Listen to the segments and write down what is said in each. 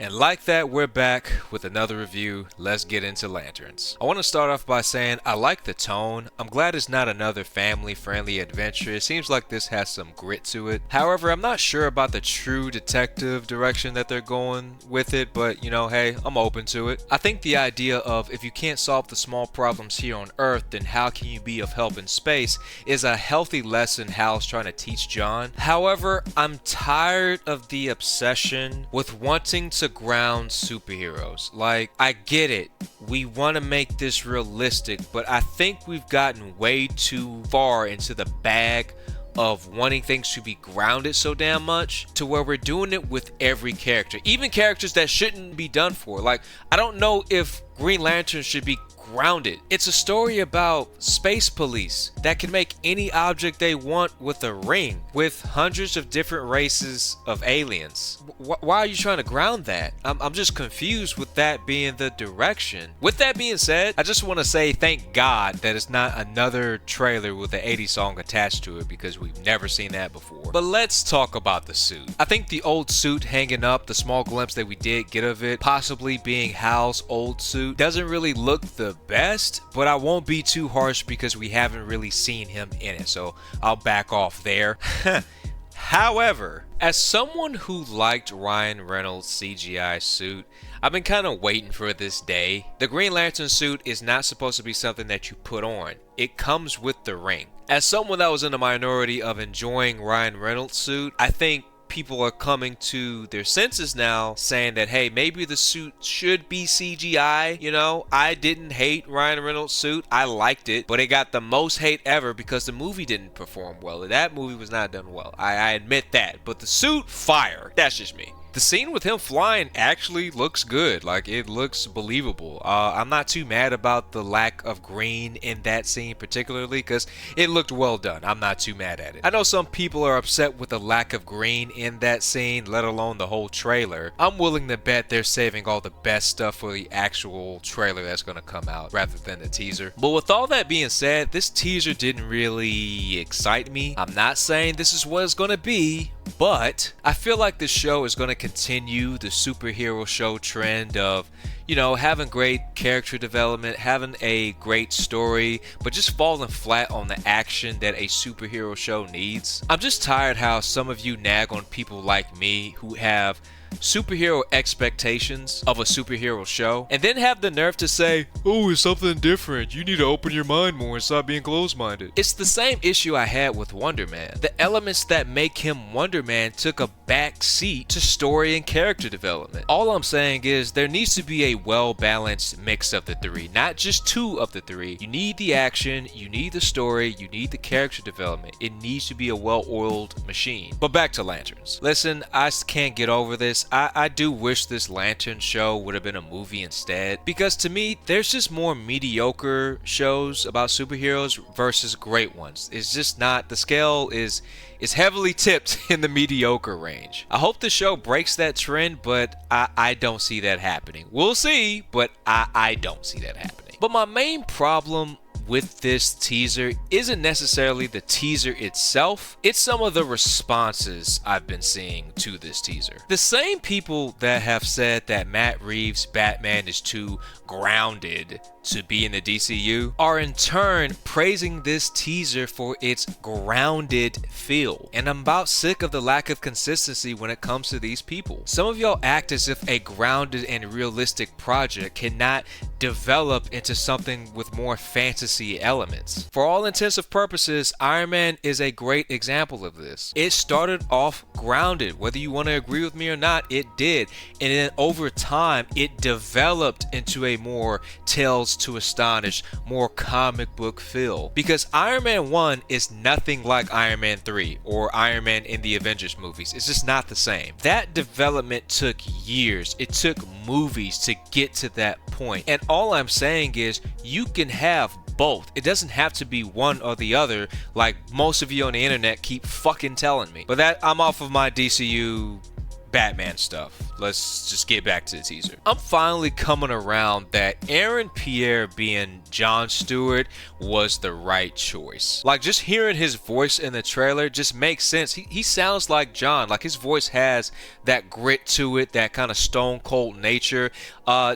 And like that, we're back with another review. Let's get into Lanterns. I want to start off by saying I like the tone. I'm glad it's not another family-friendly adventure. It seems like this has some grit to it. However, I'm not sure about the true detective direction that they're going with it, but you know, hey, I'm open to it. I think the idea of if you can't solve the small problems here on Earth, then how can you be of help in space is a healthy lesson Hal's trying to teach John. However, I'm tired of the obsession with wanting to ground superheroes. Like, I get it, we want to make this realistic, but I think we've gotten way too far into the bag of wanting things to be grounded so damn much to where we're doing it with every character, even characters that shouldn't be done for. Like, I don't know if Green Lantern should be grounded. It's a story about space police that can make any object they want with a ring, with hundreds of different races of aliens. Why are you trying to ground that? I'm just confused with that being the direction. With that being said, I just want to say thank God that it's not another trailer with an 80s song attached to it, because we've never seen that before. But let's talk about the suit. I think the old suit hanging up, the small glimpse that we did get of it, possibly being Hal's old suit, doesn't really look the best, but I won't be too harsh because we haven't really seen him in it, so I'll back off there. However, as someone who liked Ryan Reynolds' CGI suit, I've been kind of waiting for this day. The Green Lantern suit is not supposed to be something that you put on. It comes with the ring. As someone that was in the minority of enjoying Ryan Reynolds' suit, I think people are coming to their senses now, saying that, hey, maybe the suit should be CGI. You know, I didn't hate Ryan Reynolds' suit. I liked it, but it got the most hate ever because the movie didn't perform well. That movie was not done well. I admit that, but the suit, fire. That's just me. The scene with him flying actually looks good. Like, it looks believable. I'm not too mad about the lack of green in that scene particularly, because it looked well done. I'm not too mad at it. I know some people are upset with the lack of green in that scene, let alone the whole trailer. I'm willing to bet they're saving all the best stuff for the actual trailer that's going to come out rather than the teaser. But with all that being said, this teaser didn't really excite me. I'm not saying this is what it's going to be, but I feel like this show is going to continue the superhero show trend of, you know, having great character development, having a great story, but just falling flat on the action that a superhero show needs. I'm just tired how some of you nag on people like me who have superhero expectations of a superhero show and then have the nerve to say, oh, it's something different, you need to open your mind more and stop being closed-minded. It's the same issue I had with Wonder Man. The elements that make him Wonder Man took a back seat to story and character development. All I'm saying is there needs to be a well-balanced mix of the three, not just two of the three. You need the action, you need the story, you need the character development. It needs to be a well-oiled machine. But back to Lanterns. Listen, I can't get over this. I do wish this Lantern show would have been a movie instead, because to me there's just more mediocre shows about superheroes versus great ones. It's just not, the scale is heavily tipped in the mediocre range. I hope the show breaks that trend, but I don't see that happening. We'll see, but I don't see that happening. But my main problem with this teaser isn't necessarily the teaser itself, it's some of the responses I've been seeing to this teaser. The same people that have said that Matt Reeves' Batman is too grounded to be in the DCU are in turn praising this teaser for its grounded feel. And I'm about sick of the lack of consistency when it comes to these people. Some of y'all act as if a grounded and realistic project cannot develop into something with more fantasy elements. For all intensive purposes, Iron Man is a great example of this. It started off grounded, whether you want to agree with me or not, it did. And then over time, it developed into a more Tales to Astonish, more comic book feel. Because Iron Man 1 is nothing like Iron Man 3 or Iron Man in the Avengers movies. It's just not the same. That development took years. It took movies to get to that point. And all I'm saying is you can have both. It doesn't have to be one or the other like most of you on the internet keep fucking telling me. But that, I'm off of my DCU Batman stuff. Let's just get back to the teaser. I'm finally coming around that Aaron Pierre being Jon Stewart was the right choice. Like, just hearing his voice in the trailer just makes sense. He sounds like Jon. Like, his voice has that grit to it, that kind of stone cold nature.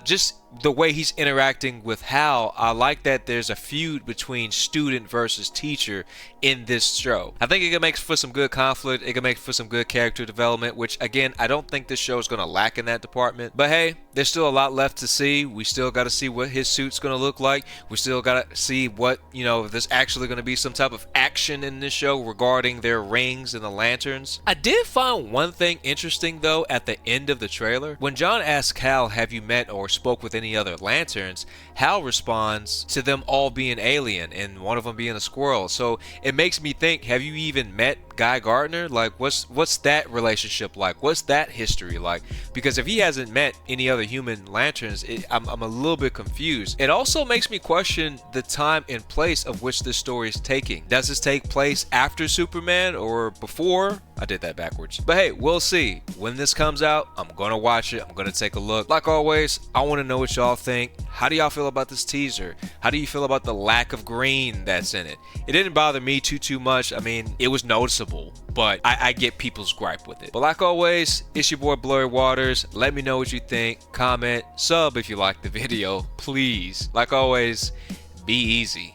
Just the way he's interacting with Hal, I like that there's a feud between student versus teacher in this show. I think it can make for some good conflict. It can make for some good character development, which again, I don't think this show is going to lack in that department. But hey, there's still a lot left to see. We still got to see what his suit's going to look like. We still got to see what, if there's actually going to be some type of action in this show regarding their rings and the lanterns. I did find one thing interesting though at the end of the trailer. When Jon asks Hal, have you met or spoke with any other lanterns, Hal responds to them all being alien and one of them being a squirrel. So it makes me think, have you even met Guy Gardner? Like, what's that relationship like? What's that history like? Because if he hasn't met any other human lanterns, I'm a little bit confused. It also makes me question the time and place of which this story is taking. Does this take place after Superman or before? I did that backwards. But hey, we'll see. When this comes out, I'm gonna watch it. I'm gonna take a look. Like always, I want to know what y'all think. How do y'all feel about this teaser? How do you feel about the lack of green that's in it? It didn't bother me too much. I mean, it was noticeable, but I get people's gripe with it. But like always, it's your boy Blurry Waters. Let me know what you think. Comment, sub if you like the video, please. Like always, be easy.